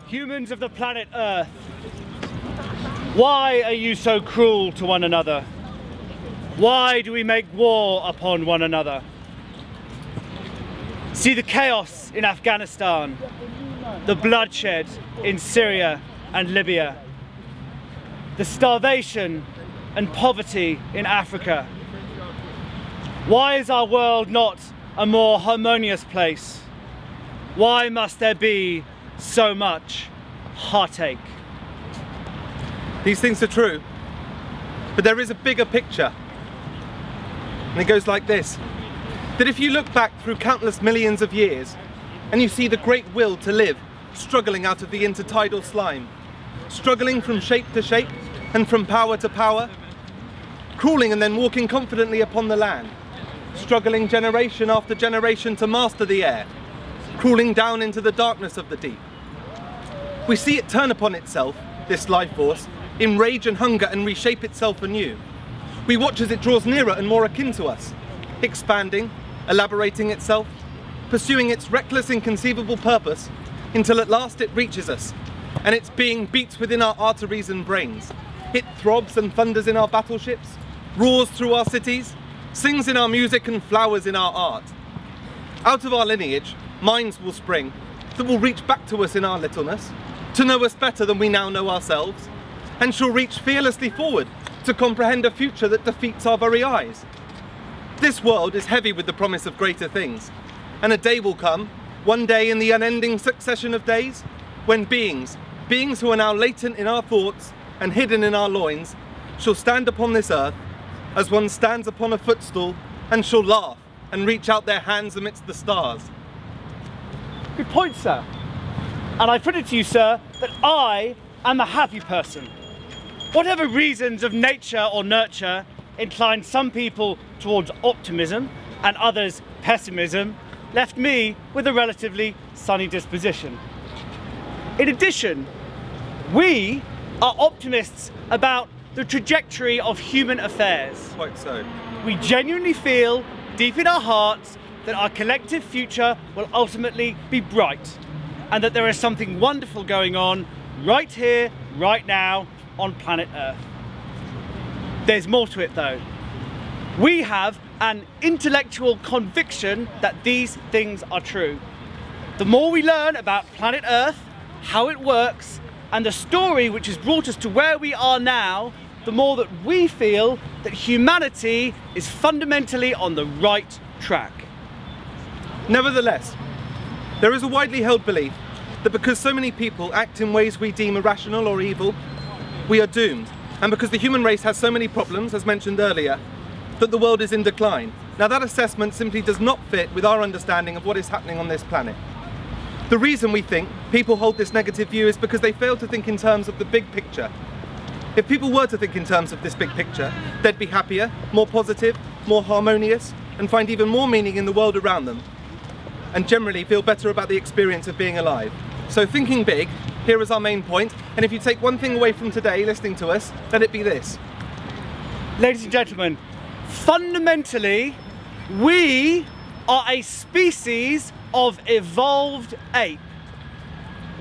Humans of the planet Earth, why are you so cruel to one another? Why do we make war upon one another? See the chaos in Afghanistan, the bloodshed in Syria and Libya, the starvation and poverty in Africa. Why is our world not a more harmonious place? Why must there be so much heartache? These things are true, but there is a bigger picture. And it goes like this, that if you look back through countless millions of years and you see the great will to live struggling out of the intertidal slime, struggling from shape to shape and from power to power, crawling and then walking confidently upon the land, struggling generation after generation to master the air, crawling down into the darkness of the deep. We see it turn upon itself, this life force, in rage and hunger and reshape itself anew. We watch as it draws nearer and more akin to us, expanding, elaborating itself, pursuing its reckless, inconceivable purpose until at last it reaches us, and its being beats within our arteries and brains. It throbs and thunders in our battleships, roars through our cities, sings in our music and flowers in our art. Out of our lineage, minds will spring that will reach back to us in our littleness, to know us better than we now know ourselves, and shall reach fearlessly forward to comprehend a future that defeats our very eyes. This world is heavy with the promise of greater things, and a day will come, one day in the unending succession of days, when beings who are now latent in our thoughts and hidden in our loins, shall stand upon this earth as one stands upon a footstool, and shall laugh and reach out their hands amidst the stars. Good point, sir. And I put it to you, sir, that I am a happy person. Whatever reasons of nature or nurture incline some people towards optimism and others pessimism, left me with a relatively sunny disposition. In addition, we are optimists about the trajectory of human affairs. Quite so. We genuinely feel deep in our hearts that our collective future will ultimately be bright, and that there is something wonderful going on right here, right now, on planet Earth. There's more to it though. We have an intellectual conviction that these things are true. The more we learn about planet Earth, how it works, and the story which has brought us to where we are now, the more that we feel that humanity is fundamentally on the right track. Nevertheless, there is a widely held belief that because so many people act in ways we deem irrational or evil, we are doomed. And because the human race has so many problems, as mentioned earlier, that the world is in decline. Now that assessment simply does not fit with our understanding of what is happening on this planet. The reason we think people hold this negative view is because they fail to think in terms of the big picture. If people were to think in terms of this big picture, they'd be happier, more positive, more harmonious, and find even more meaning in the world around them, and generally feel better about the experience of being alive. So thinking big, here is our main point, and if you take one thing away from today listening to us, let it be this. Ladies and gentlemen, fundamentally, we are a species of evolved ape.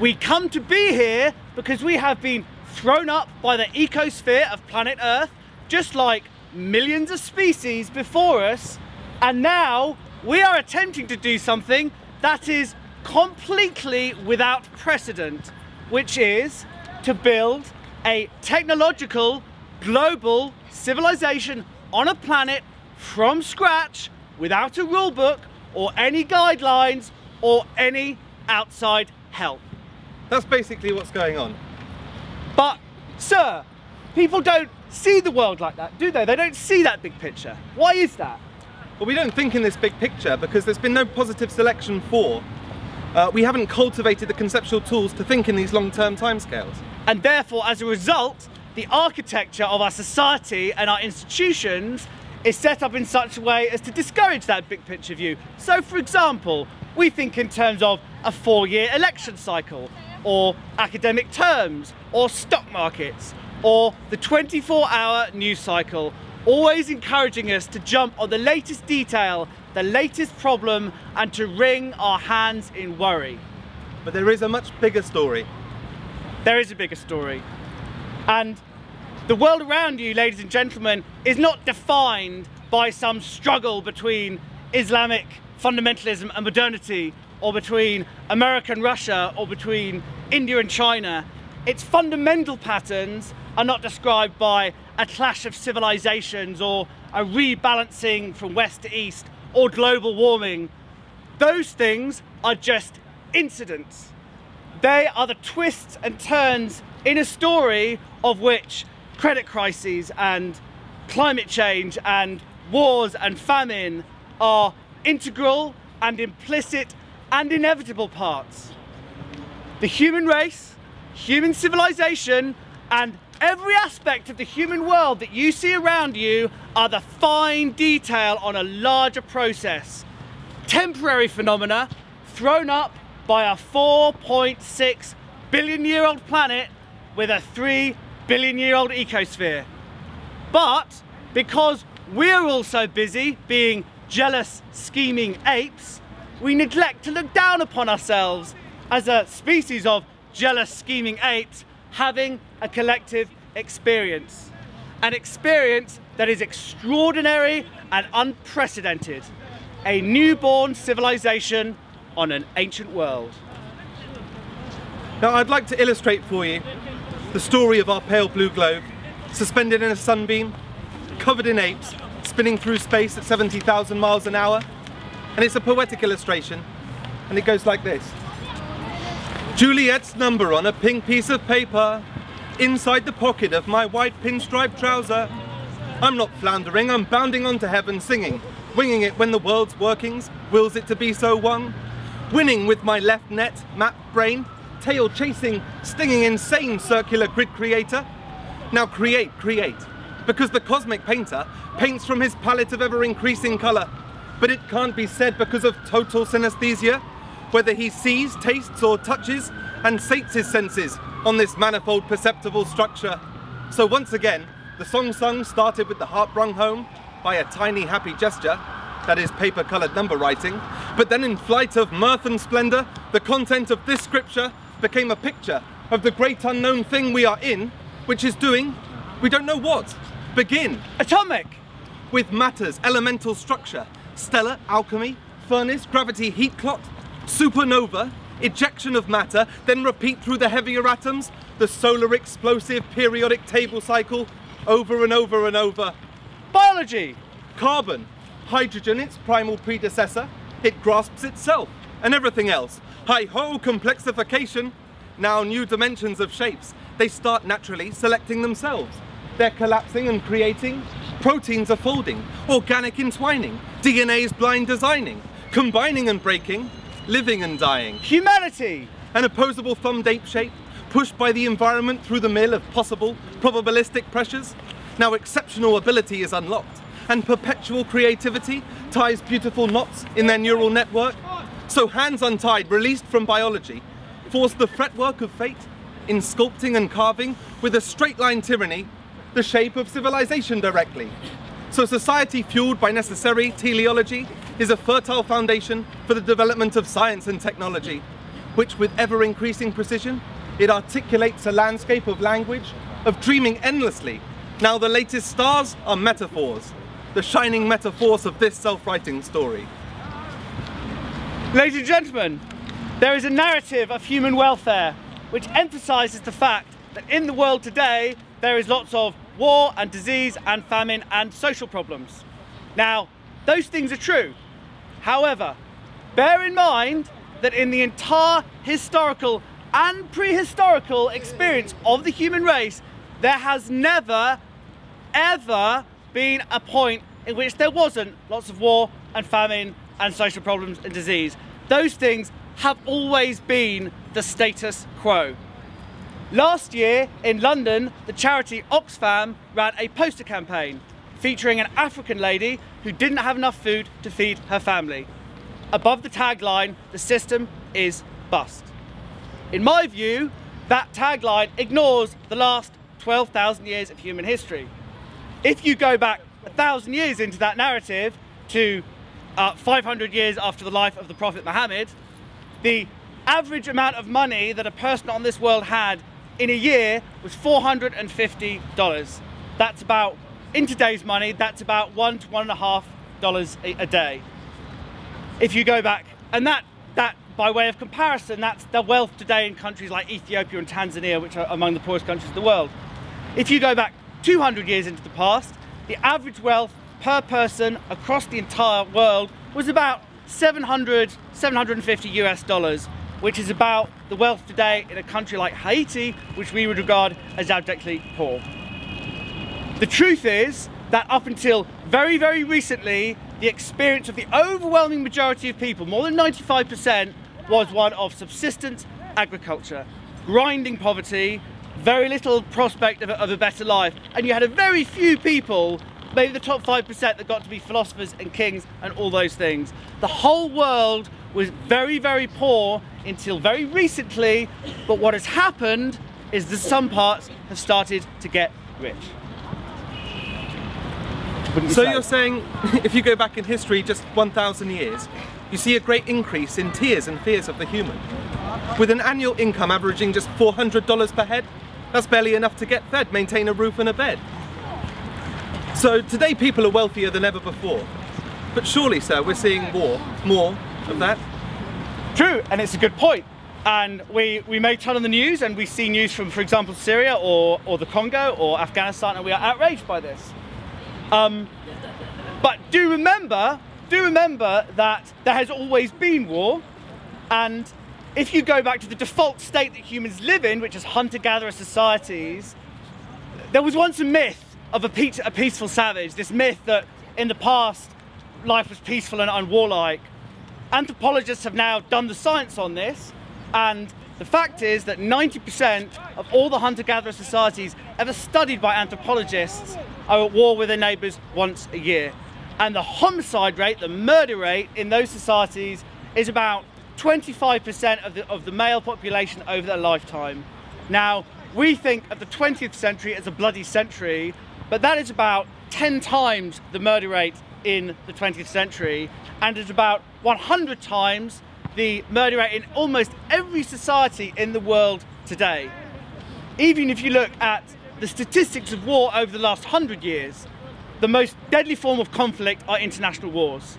We come to be here because we have been thrown up by the ecosphere of planet Earth, just like millions of species before us, and now we are attempting to do something that is completely without precedent, which is to build a technological, global civilization on a planet from scratch, without a rule book or any guidelines or any outside help. That's basically what's going on. But, sir, people don't see the world like that, do they? They don't see that big picture. Why is that? Well, we don't think in this big picture because there's been no positive selection for. We haven't cultivated the conceptual tools to think in these long-term timescales. And therefore, as a result, the architecture of our society and our institutions is set up in such a way as to discourage that big picture view. So, for example, we think in terms of a 4-year election cycle, or academic terms, or stock markets, or the 24-hour news cycle, always encouraging us to jump on the latest detail, the latest problem, and to wring our hands in worry. But there is a much bigger story. there is a bigger story. And the world around you, ladies and gentlemen, is not defined by some struggle between Islamic fundamentalism and modernity, or between America and Russia, or between India and China. Its fundamental patterns are not described by a clash of civilizations or a rebalancing from west to east or global warming. Those things are just incidents. They are the twists and turns in a story of which credit crises and climate change and wars and famine are integral and implicit and inevitable parts. The human race, human civilization, and every aspect of the human world that you see around you are the fine detail on a larger process. Temporary phenomena thrown up by a 4.6 billion year old planet with a 3 billion year old ecosphere. But because we're all so busy being jealous, scheming apes, we neglect to look down upon ourselves as a species of jealous, scheming apes having a collective experience. An experience that is extraordinary and unprecedented. A newborn civilization on an ancient world. Now I'd like to illustrate for you the story of our pale blue globe, suspended in a sunbeam, covered in apes, spinning through space at 70,000 miles an hour. And it's a poetic illustration, and it goes like this. Juliet's number on a pink piece of paper, inside the pocket of my white pinstripe trouser. I'm not floundering, I'm bounding onto heaven singing, winging it when the world's workings wills it to be so one. Winning with my left net, map brain, tail chasing, stinging insane circular grid creator. Now create, because the cosmic painter paints from his palette of ever-increasing colour. But it can't be said because of total synesthesia, whether he sees, tastes or touches and sates his senses on this manifold perceptible structure. So once again, the song sung started with the heart wrung home by a tiny happy gesture, that is paper-coloured number writing, but then in flight of mirth and splendour, the content of this scripture became a picture of the great unknown thing we are in, which is doing, we don't know what. Begin. Atomic. With matter's elemental structure, stellar alchemy, furnace, gravity, heat clot, supernova, ejection of matter, then repeat through the heavier atoms, the solar explosive periodic table cycle, over and over and over. Biology. Carbon, hydrogen, its primal predecessor, it grasps itself and everything else. Hi-ho, complexification. Now new dimensions of shapes, they start naturally selecting themselves. They're collapsing and creating, proteins are folding, organic entwining, DNA's blind designing, combining and breaking, living and dying. Humanity. An opposable thumbed ape shape, pushed by the environment through the mill of possible, probabilistic pressures. Now exceptional ability is unlocked, and perpetual creativity ties beautiful knots in their neural network. So hands untied, released from biology, force the fretwork of fate in sculpting and carving with a straight line tyranny the shape of civilization directly. So society fueled by necessary teleology is a fertile foundation for the development of science and technology, which with ever increasing precision, it articulates a landscape of language, of dreaming endlessly. Now the latest stars are metaphors, the shining metaphors of this self-writing story. Ladies and gentlemen, there is a narrative of human welfare which emphasises the fact that in the world today there is lots of war and disease and famine and social problems. Now, those things are true. However, bear in mind that in the entire historical and prehistorical experience of the human race, there has never, ever been a point in which there wasn't lots of war and famine and social problems and disease. Those things have always been the status quo. Last year in London, the charity Oxfam ran a poster campaign featuring an African lady who didn't have enough food to feed her family. Above the tagline, "The system is bust." In my view, that tagline ignores the last 12,000 years of human history. If you go back 1,000 years into that narrative to 500 years after the life of the Prophet Muhammad, the average amount of money that a person on this world had in a year was $450. That's about, in today's money, that's about $1 to $1.50 a day. If you go back, and that by way of comparison, that's the wealth today in countries like Ethiopia and Tanzania, which are among the poorest countries in the world. If you go back 200 years into the past, the average wealth per person across the entire world was about 750 US dollars, which is about the wealth today in a country like Haiti, which we would regard as abjectly poor. The truth is that up until very, very recently, the experience of the overwhelming majority of people, more than 95%, was one of subsistence agriculture, grinding poverty, very little prospect of a better life, and you had a very few people, maybe the top 5%, that got to be philosophers and kings and all those things. The whole world was very, very poor until very recently, but what has happened is that some parts have started to get rich. So you're saying, if you go back in history just 1,000 years, you see a great increase in tears and fears of the human. With an annual income averaging just $400 per head, that's barely enough to get fed, maintain a roof and a bed. So today people are wealthier than ever before. But surely, sir, we're seeing more of that? True, and it's a good point. And we may turn on the news and we see news from, for example, Syria or the Congo or Afghanistan, and we are outraged by this. But do remember that there has always been war, and if you go back to the default state that humans live in, which is hunter-gatherer societies, there was once a myth of a peaceful savage, this myth that in the past life was peaceful and unwarlike. Anthropologists have now done the science on this, and the fact is that 90% of all the hunter-gatherer societies ever studied by anthropologists are at war with their neighbours once a year. And the homicide rate, the murder rate in those societies is about 25% of the male population over their lifetime. Now, we think of the 20th century as a bloody century, but that is about 10 times the murder rate in the 20th century, and it's about 100 times the murder rate in almost every society in the world today. Even if you look at the statistics of war over the last 100 years, the most deadly form of conflict are international wars.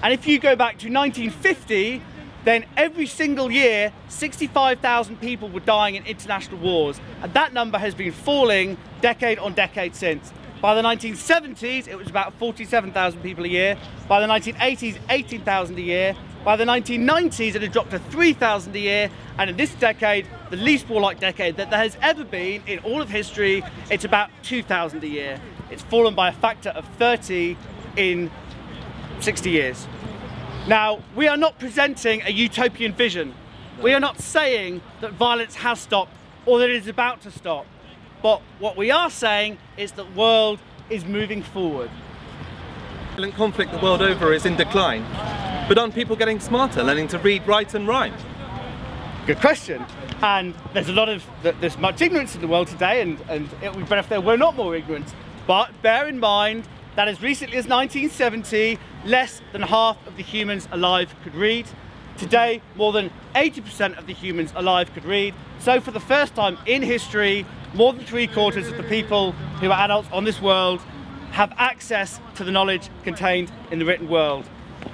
And if you go back to 1950, then every single year, 65,000 people were dying in international wars. And that number has been falling decade on decade since. By the 1970s, it was about 47,000 people a year. By the 1980s, 18,000 a year. By the 1990s, it had dropped to 3,000 a year. And in this decade, the least warlike decade that there has ever been in all of history, it's about 2,000 a year. It's fallen by a factor of 30 in 60 years. Now, we are not presenting a utopian vision. We are not saying that violence has stopped or that it is about to stop. But what we are saying is that the world is moving forward. Violent conflict the world over is in decline. But aren't people getting smarter, learning to read, write and rhyme? Good question. And there's much ignorance in the world today, and it would be better if there were not more ignorance. But bear in mind that as recently as 1970, less than half of the humans alive could read. Today, more than 80% of the humans alive could read. So for the first time in history, more than 3/4 of the people who are adults on this world have access to the knowledge contained in the written world.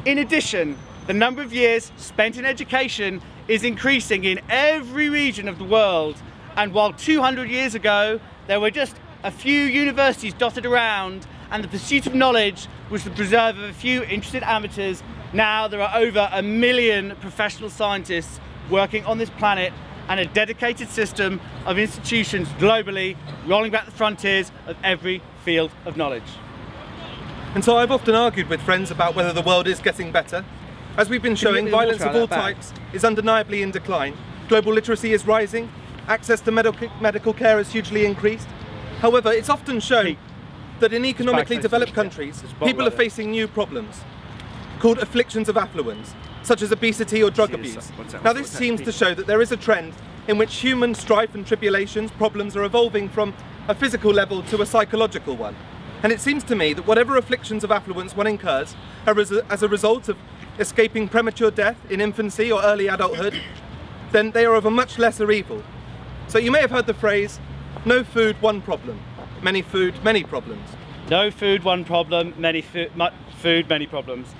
In addition, the number of years spent in education is increasing in every region of the world. And while 200 years ago, there were just a few universities dotted around and the pursuit of knowledge was the preserve of a few interested amateurs, now there are over 1 million professional scientists working on this planet and a dedicated system of institutions globally rolling back the frontiers of every field of knowledge. And so I've often argued with friends about whether the world is getting better. As we've been showing, violence of all types is undeniably in decline. Global literacy is rising, access to medical care has hugely increased. However, it's often shown that in economically developed countries, people are facing new problems called afflictions of affluence, such as obesity or drug abuse. Now this seems to show that there is a trend in which human strife and tribulations, problems are evolving from a physical level to a psychological one. And it seems to me that whatever afflictions of affluence one incurs as a result of escaping premature death in infancy or early adulthood, then they are of a much lesser evil. So you may have heard the phrase, no food, one problem. Many food, many problems. No food, one problem. Food, many problems.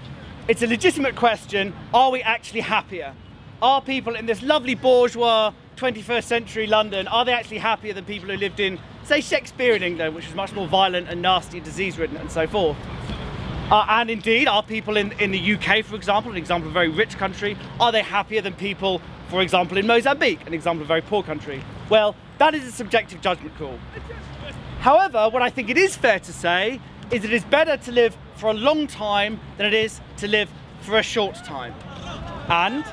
It's a legitimate question. Are we actually happier? Are people in this lovely bourgeois 21st century London, are they actually happier than people who lived in, say, Shakespearean England, which was much more violent and nasty, disease-ridden and so forth? And indeed, are people in the UK, for example, an example of a very rich country, are they happier than people, for example, in Mozambique, an example of a very poor country? Well, that is a subjective judgment call. However, what I think it is fair to say is it is better to live for a long time than it is to live for a short time. And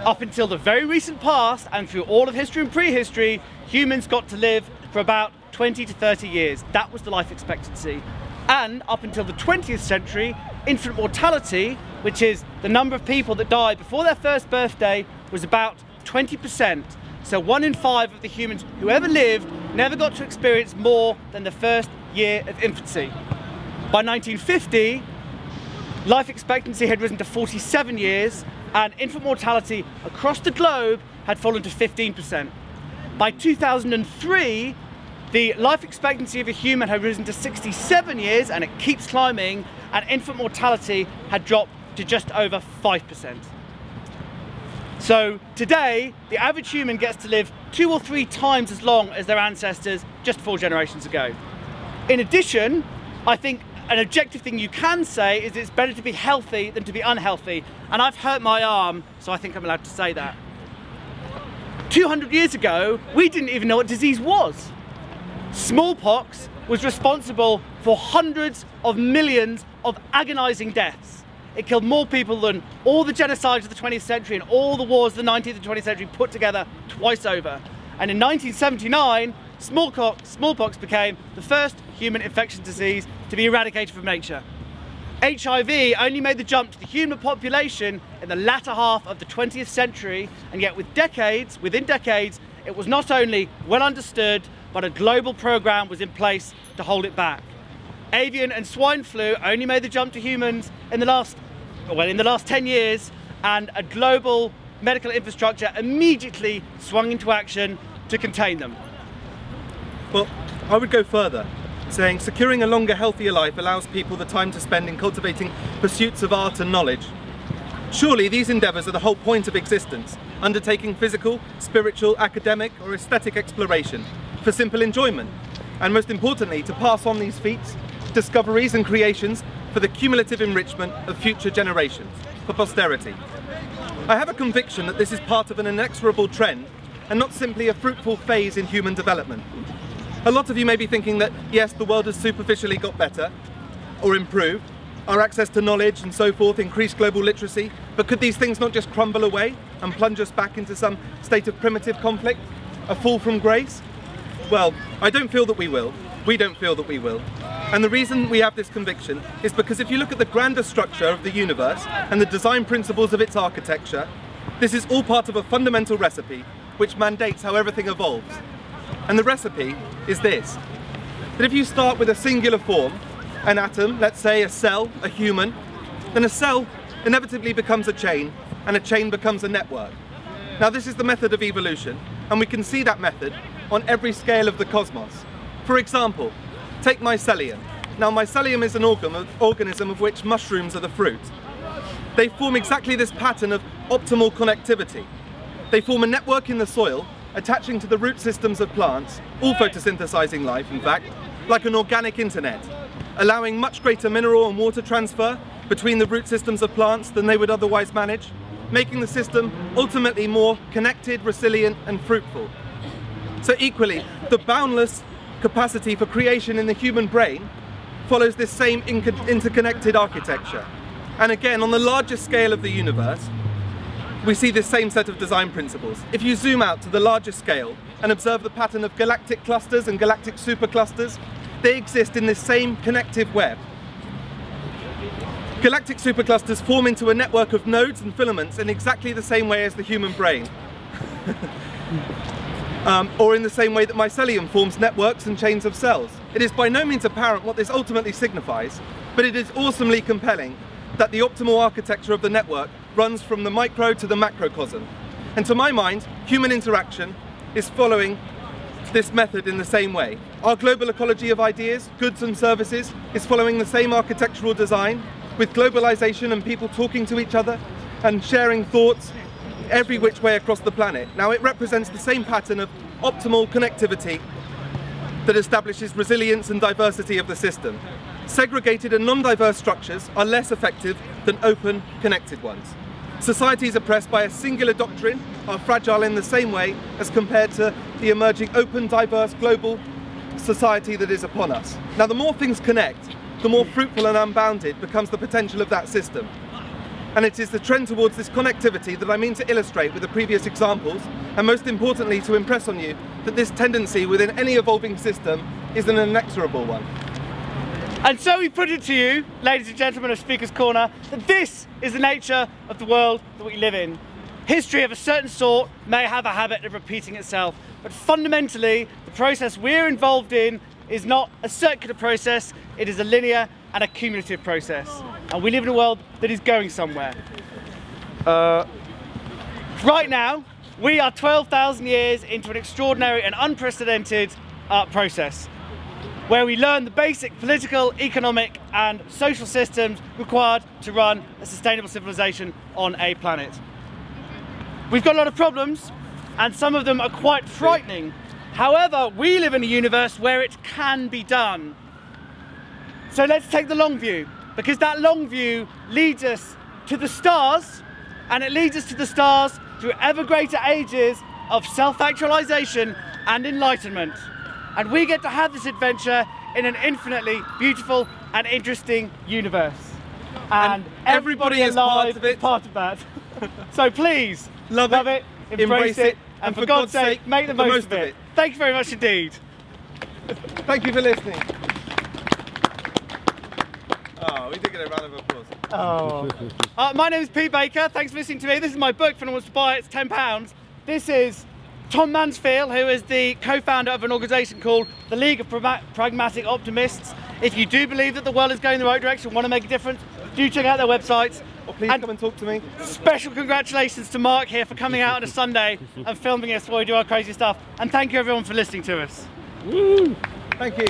up until the very recent past, and through all of history and prehistory, humans got to live for about 20 to 30 years. That was the life expectancy. And up until the 20th century, infant mortality, which is the number of people that died before their first birthday, was about 20%. So 1 in 5 of the humans who ever lived never got to experience more than the first year of infancy. By 1950, life expectancy had risen to 47 years, and infant mortality across the globe had fallen to 15%. By 2003, the life expectancy of a human had risen to 67 years, and it keeps climbing, and infant mortality had dropped to just over 5%. So today, the average human gets to live 2 or 3 times as long as their ancestors just 4 generations ago. In addition, I think an objective thing you can say is it's better to be healthy than to be unhealthy. And I've hurt my arm, so I think I'm allowed to say that. 200 years ago, we didn't even know what disease was. Smallpox was responsible for hundreds of millions of agonizing deaths. It killed more people than all the genocides of the 20th century and all the wars of the 19th and 20th century put together twice over. And in 1979, smallpox became the first human infectious disease to be eradicated from nature. HIV only made the jump to the human population in the latter half of the 20th century, and yet within decades, it was not only well understood, but a global program was in place to hold it back. Avian and swine flu only made the jump to humans in the last 10 years, and a global medical infrastructure immediately swung into action to contain them. Well, I would go further, saying securing a longer, healthier life allows people the time to spend in cultivating pursuits of art and knowledge. Surely these endeavours are the whole point of existence, undertaking physical, spiritual, academic or aesthetic exploration for simple enjoyment, and most importantly to pass on these feats, discoveries and creations for the cumulative enrichment of future generations, for posterity. I have a conviction that this is part of an inexorable trend and not simply a fruitful phase in human development. A lot of you may be thinking that yes, the world has superficially got better or improved, our access to knowledge and so forth, increased global literacy, but could these things not just crumble away and plunge us back into some state of primitive conflict, a fall from grace? Well, I don't feel that we will. We don't feel that we will. And the reason we have this conviction is because if you look at the grander structure of the universe and the design principles of its architecture, this is all part of a fundamental recipe which mandates how everything evolves. And the recipe is this: that if you start with a singular form, an atom, let's say a cell, a human, then a cell inevitably becomes a chain, and a chain becomes a network. Now this is the method of evolution, and we can see that method on every scale of the cosmos. For example, take mycelium. Now mycelium is an organism of which mushrooms are the fruit. They form exactly this pattern of optimal connectivity. They form a network in the soil, attaching to the root systems of plants, all photosynthesizing life in fact, like an organic internet, allowing much greater mineral and water transfer between the root systems of plants than they would otherwise manage, making the system ultimately more connected, resilient and fruitful. So equally, the boundless capacity for creation in the human brain follows this same interconnected architecture. And again, on the largest scale of the universe, we see this same set of design principles. If you zoom out to the largest scale and observe the pattern of galactic clusters and galactic superclusters, they exist in this same connective web. Galactic superclusters form into a network of nodes and filaments in exactly the same way as the human brain. Or in the same way that mycelium forms networks and chains of cells. It is by no means apparent what this ultimately signifies, but it is awesomely compelling that the optimal architecture of the network runs from the micro to the macrocosm. And to my mind, human interaction is following this method in the same way. Our global ecology of ideas, goods and services is following the same architectural design, with globalization and people talking to each other and sharing thoughts every which way across the planet. Now it represents the same pattern of optimal connectivity that establishes resilience and diversity of the system. Segregated and non-diverse structures are less effective than open, connected ones. Societies oppressed by a singular doctrine are fragile in the same way as compared to the emerging open, diverse, global society that is upon us. Now the more things connect, the more fruitful and unbounded becomes the potential of that system. And it is the trend towards this connectivity that I mean to illustrate with the previous examples, and most importantly to impress on you that this tendency within any evolving system is an inexorable one. And so we put it to you, ladies and gentlemen of Speaker's Corner, that this is the nature of the world that we live in. History of a certain sort may have a habit of repeating itself, but fundamentally the process we're involved in is not a circular process, it is a linear and a cumulative process. And we live in a world that is going somewhere. Right now, we are 12,000 years into an extraordinary and unprecedented process, where we learn the basic political, economic and social systems required to run a sustainable civilization on a planet. We've got a lot of problems, and some of them are quite frightening. However, we live in a universe where it can be done. So let's take the long view, because that long view leads us to the stars, and it leads us to the stars through ever greater ages of self-actualization and enlightenment. And we get to have this adventure in an infinitely beautiful and interesting universe. And everybody is alive part of it. is part of that. So please, love it, embrace it, and for God's sake, make the most of it. Thank you very much indeed. Thank you for listening. Oh, we did get a round of applause. Oh. My name is Pete Baker. Thanks for listening to me. This is my book. If anyone wants to buy it, it's £10. This is Tom Mansfield, who is the co-founder of an organisation called the League of Pragmatic Optimists. If you do believe that the world is going in the right direction, want to make a difference, do check out their websites. Or please come and talk to me. Special congratulations to Mark here for coming out on a Sunday and filming us while we do our crazy stuff. And thank you everyone for listening to us. Woo! Thank you.